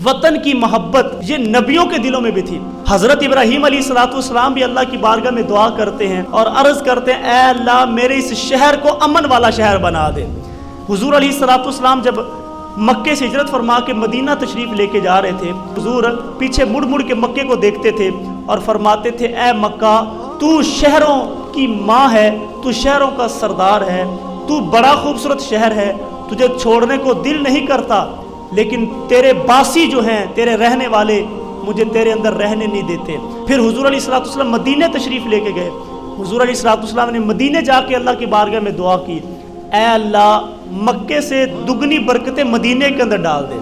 وطن کی محبت یہ نبیوں کے دلوں میں بھی تھی۔ حضرت ابراہیم علیہ السلام بھی اللہ کی بارگاہ میں دعا کرتے ہیں اور عرض کرتے ہیں اے اللہ میرے اس شہر کو امن والا شہر بنا دے۔ حضور علیہ السلام جب مکے سے ہجرت فرما کے مدینہ تشریف لے کے جا رہے تھے، حضور پیچھے مڑ مڑ کے مکے کو دیکھتے تھے اور فرماتے تھے اے مکہ تو شہروں کی ماں ہے، تو شہروں کا سردار ہے، تو بڑا خوبصورت شہر ہے، تجھے چھوڑنے کو دل نہیں کرتا، لیکن تیرے باسی جو ہیں تیرے رہنے والے مجھے تیرے اندر رہنے نہیں دیتے۔ پھر حضور علیہ السلام مدینہ تشریف لے کے گئے۔ حضور علیہ السلام نے مدینہ جا کے اللہ کی بارگاہ میں دعا کی اے اللہ مکے سے دگنی برکتیں مدینہ کے اندر ڈال دے۔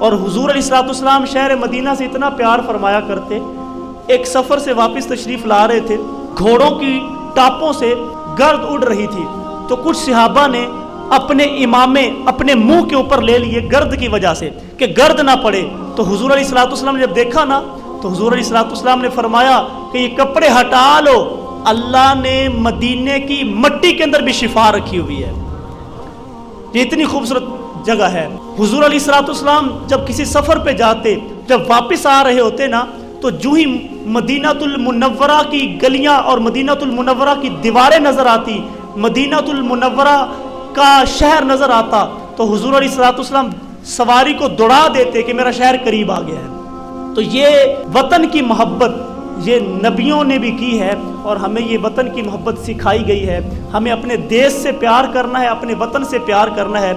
اور حضور علیہ السلام شہر مدینہ سے اتنا پیار فرمایا کرتے، ایک سفر سے واپس تشریف لا رہے تھے، گھوڑوں کی ٹاپوں سے گرد اڑ رہی تھی، تو کچھ صحابہ نے اپنے امامے اپنے منہ کے اوپر لے لیے گرد کی وجہ سے کہ گرد نہ پڑے۔ تو حضور علیہ السلام نے جب دیکھا نا تو حضور علیہ السلام نے فرمایا کہ یہ کپڑے ہٹا لو، اللہ نے مدینے کی مٹی کے اندر بھی شفا رکھی ہوئی ہے، یہ اتنی خوبصورت جگہ ہے۔ حضور علیہ السلام جب کسی سفر پہ جاتے، جب واپس آ رہے ہوتے نا تو جو ہی مدینہ المنورہ کی گلیاں اور مدینہ المنورہ کی دیواریں نظر آتی، مدینہ المنورہ کا شہر نظر آتا، تو حضور علیہ السلام سواری کو دوڑا دیتے کہ میرا شہر قریب آ گیا ہے۔ تو یہ وطن کی محبت یہ نبیوں نے بھی کی ہے اور ہمیں یہ وطن کی محبت سکھائی گئی ہے۔ ہمیں اپنے دیش سے پیار کرنا ہے، اپنے وطن سے پیار کرنا ہے۔